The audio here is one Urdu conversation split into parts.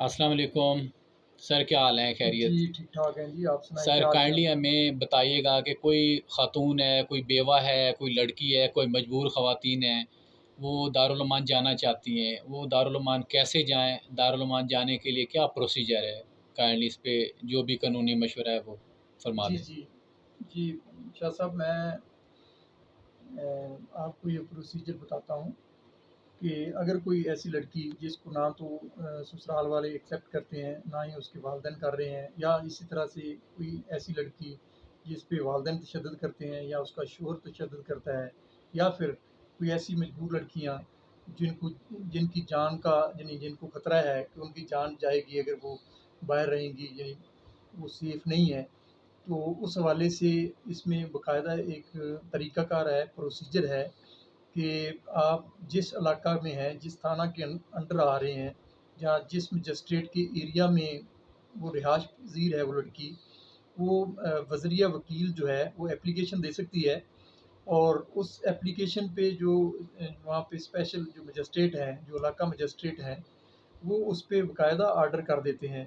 السلام علیکم سر، کیا حال ہے؟ جی خیریت؟ ٹھیک ٹھاک ہیں جی، آپ سنائیں سر کیا حال چال کائنڈلی ہے؟ ہمیں بتائیے گا کہ کوئی خاتون ہے، کوئی بیوہ ہے، کوئی لڑکی ہے، کوئی مجبور خواتین ہیں، وہ دارالعمان جانا چاہتی ہیں، وہ دارالعمان کیسے جائیں؟ دارالعمان جانے کے لیے کیا پروسیجر ہے؟ کائنڈلی اس پہ جو بھی قانونی مشورہ ہے وہ فرما جی دیں۔ جی جی شاہ صاحب، میں آپ کو یہ پروسیجر بتاتا ہوں کہ اگر کوئی ایسی لڑکی جس کو نہ تو سسرال والے ایکسیپٹ کرتے ہیں، نہ ہی اس کے والدین کر رہے ہیں، یا اسی طرح سے کوئی ایسی لڑکی جس پہ والدین تشدد کرتے ہیں یا اس کا شوہر تشدد کرتا ہے، یا پھر کوئی ایسی مجبور لڑکیاں جن کی جان کا یعنی جن کو خطرہ ہے کہ ان کی جان جائے گی اگر وہ باہر رہیں گی، یعنی وہ سیف نہیں ہے، تو اس حوالے سے اس میں باقاعدہ ایک طریقہ کار ہے، پروسیجر ہے کہ آپ جس علاقہ میں ہیں، جس تھانہ کے انڈر آ رہے ہیں، جہاں جس مجسٹریٹ کے ایریا میں وہ رہائش پذیر ہے وہ لڑکی، وہ وزریہ وکیل جو ہے وہ اپلیکیشن دے سکتی ہے، اور اس اپلیکیشن پہ جو وہاں پہ اسپیشل جو مجسٹریٹ ہیں، جو علاقہ مجسٹریٹ ہیں، وہ اس پہ باقاعدہ آرڈر کر دیتے ہیں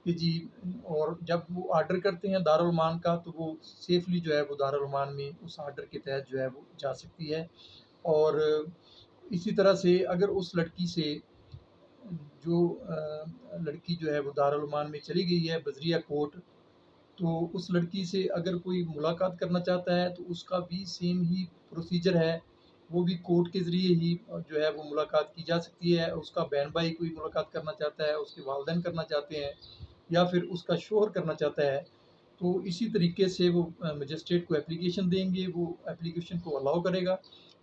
کہ جی، اور جب وہ آرڈر کرتے ہیں دارالعمان کا، تو وہ سیفلی جو ہے وہ دارالعمان میں اس آرڈر کے تحت جو ہے وہ جا سکتی ہے۔ اور اسی طرح سے اگر اس لڑکی سے جو لڑکی جو ہے وہ دارالعمان میں چلی گئی ہے بذریعہ کورٹ، تو اس لڑکی سے اگر کوئی ملاقات کرنا چاہتا ہے تو اس کا بھی سیم ہی پروسیجر ہے، وہ بھی کورٹ کے ذریعے ہی جو ہے وہ ملاقات کی جا سکتی ہے۔ اس کا بہن بھائی کوئی ملاقات کرنا چاہتا ہے، اس کے والدین کرنا چاہتے ہیں، یا پھر اس کا شوہر کرنا چاہتا ہے، تو اسی طریقے سے وہ مجسٹریٹ کو اپلیکیشن دیں گے، وہ اپلیکیشن کو الاؤ کرے گا،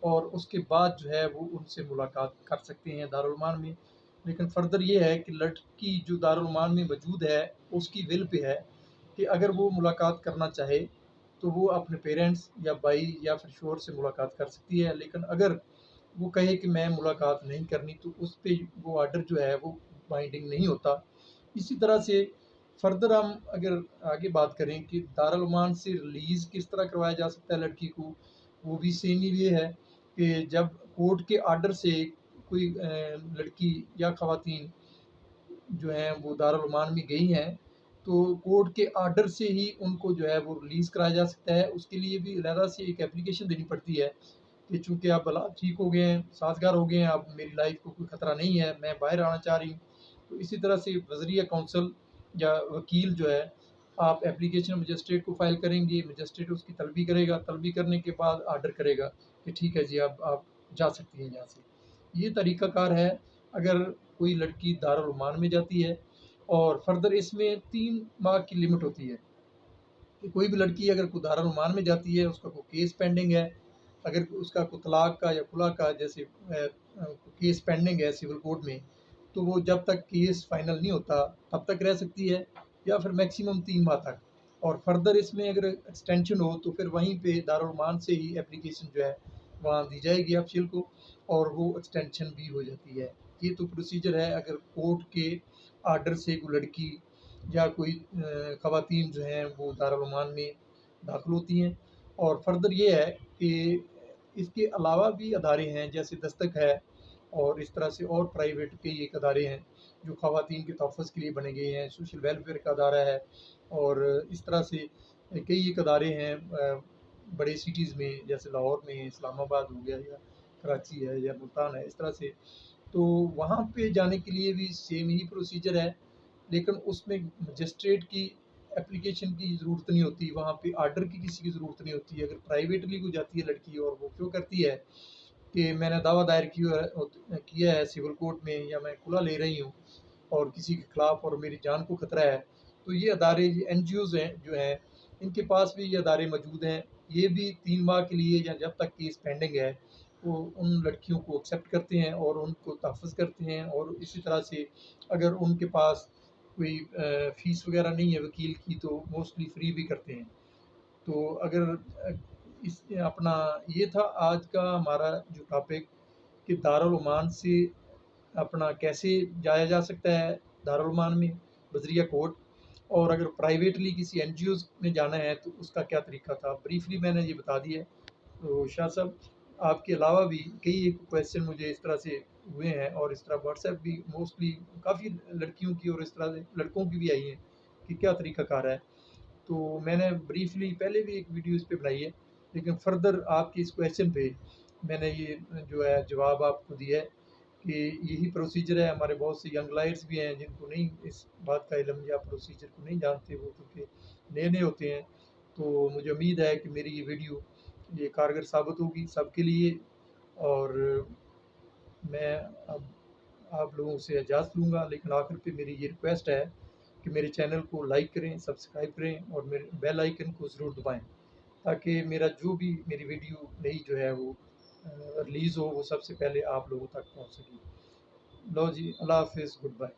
اور اس کے بعد جو ہے وہ ان سے ملاقات کر سکتے ہیں دارالعمان میں۔ لیکن فردر یہ ہے کہ لڑکی جو دارالعمان میں موجود ہے، اس کی ول پہ ہے کہ اگر وہ ملاقات کرنا چاہے تو وہ اپنے پیرنٹس یا بھائی یا پھر شوہر سے ملاقات کر سکتی ہے، لیکن اگر وہ کہے کہ میں ملاقات نہیں کرنی تو اس پہ وہ آرڈر جو ہے وہ بائنڈنگ نہیں ہوتا۔ اسی طرح سے فردر ہم اگر آگے بات کریں کہ دارالعمان سے ریلیز کس طرح کروایا جا سکتا ہے لڑکی کو، وہ بھی سیم ہی یہ ہے کہ جب کورٹ کے آرڈر سے کوئی لڑکی یا خواتین جو ہیں وہ دارالعمان میں گئی ہیں، تو کورٹ کے آرڈر سے ہی ان کو جو ہے وہ ریلیز کرایا جا سکتا ہے۔ اس کے لیے بھی علیحدہ سے ایک اپلیکیشن دینی پڑتی ہے کہ چونکہ آپ حالات ٹھیک ہو گئے ہیں، سازگار ہو گئے ہیں، اب میری لائف کو کوئی خطرہ نہیں ہے، میں باہر آنا چاہ رہی ہوں، تو اسی طرح سے وزریہ کونسل یا وکیل جو ہے، آپ اپلیکیشن مجسٹریٹ کو فائل کریں گے، مجسٹریٹ اس کی طلبی کرے گا، طلبی کرنے کے بعد آرڈر کرے گا کہ ٹھیک ہے جی، اب آپ جا سکتی ہیں یہاں سے۔ یہ طریقہ کار ہے اگر کوئی لڑکی دارالعمان میں جاتی ہے۔ اور فردر اس میں 3 ماہ کی لمٹ ہوتی ہے کہ کوئی بھی لڑکی اگر کوئی دارالعمان میں جاتی ہے، اس کا کوئی کیس پینڈنگ ہے، اگر اس کا کوئی طلاق کا یا خلا کا جیسے کیس پینڈنگ ہے سول کورٹ میں، تو وہ جب تک کیس فائنل نہیں ہوتا تب تک رہ سکتی ہے، یا پھر میکسیمم 3 ماہ تک۔ اور فردر اس میں اگر ایکسٹینشن ہو تو پھر وہیں پہ دارالعمان سے ہی اپلیکیشن جو ہے وہاں دی جائے گی آفیشیل کو، اور وہ ایکسٹینشن بھی ہو جاتی ہے۔ یہ تو پروسیجر ہے اگر کورٹ کے آرڈر سے کوئی لڑکی یا کوئی خواتین جو ہیں وہ دارالعمان میں داخل ہوتی ہیں۔ اور فردر یہ ہے کہ اس کے علاوہ بھی ادارے ہیں جیسے دستک ہے، اور اس طرح سے اور پرائیویٹ کئی ایک ادارے ہیں جو خواتین کے تحفظ کے لیے بنے گئے ہیں، سوشل ویلفیئر کا ادارہ ہے، اور اس طرح سے کئی ایک ادارے ہیں بڑے سٹیز میں، جیسے لاہور میں اسلام آباد ہو گیا، یا کراچی ہے، یا ملتان ہے، اس طرح سے۔ تو وہاں پہ جانے کے لیے بھی سیم ہی پروسیجر ہے، لیکن اس میں مجسٹریٹ کی اپلیکیشن کی ضرورت نہیں ہوتی، وہاں پہ آرڈر کی کسی کی ضرورت نہیں ہوتی۔ اگر پرائیویٹلی کو جاتی ہے لڑکی اور وہ کیوں کرتی ہے کہ میں نے دعویٰ دائر کیا ہے سول کورٹ میں، یا میں کھلا لے رہی ہوں اور کسی کے خلاف اور میری جان کو خطرہ ہے، تو یہ ادارے این جی اوز ہیں جو ہیں، ان کے پاس بھی یہ ادارے موجود ہیں، یہ بھی 3 ماہ کے لیے یا جب تک کیس پینڈنگ ہے وہ ان لڑکیوں کو ایکسیپٹ کرتے ہیں اور ان کو تحفظ کرتے ہیں۔ اور اسی طرح سے اگر ان کے پاس کوئی فیس وغیرہ نہیں ہے وکیل کی تو موسٹلی فری بھی کرتے ہیں۔ تو اگر اس اپنا یہ تھا آج کا ہمارا جو ٹاپک کہ دارالعمان سے اپنا کیسے جایا جا سکتا ہے دارالعمان میں بذریعہ کورٹ، اور اگر پرائیویٹلی کسی این جی اوز میں جانا ہے تو اس کا کیا طریقہ تھا، بریفلی میں نے یہ بتا دیا ہے۔ تو شاہ صاحب، آپ کے علاوہ بھی کئی ایک کویشچن مجھے اس طرح سے ہوئے ہیں، اور اس طرح واٹس ایپ بھی موسٹلی کافی لڑکیوں کی اور اس طرح سے لڑکوں کی بھی آئی ہیں کہ کیا طریقہ کار ہے. تو میں نے بریفلی پہلے بھی ایک ویڈیو اس پہ بنائی ہے، لیکن فردر آپ کے اس کویشچن پہ میں نے یہ جو ہے جواب آپ کو دیا ہے کہ یہی پروسیجر ہے. ہمارے بہت سے ینگ لائرس بھی ہیں جن کو نہیں اس بات کا علم یا پروسیجر کو نہیں جانتے، وہ کیونکہ نئے نئے ہوتے ہیں. تو مجھے امید ہے کہ میری یہ ویڈیو یہ کارگر ثابت ہوگی سب کے لیے. اور میں اب آپ لوگوں سے اجازت لوں گا، لیکن آخر پہ میری یہ ریکویسٹ ہے کہ میرے چینل کو لائک کریں، سبسکرائب کریں اور میرے بیل آئیکن کو ضرور دبائیں، تاکہ میرا جو بھی میری ویڈیو نئی جو ہے وہ ریلیز ہو وہ سب سے پہلے آپ لوگوں تک پہنچ سکے. لو جی، اللہ حافظ، گڈ بائے.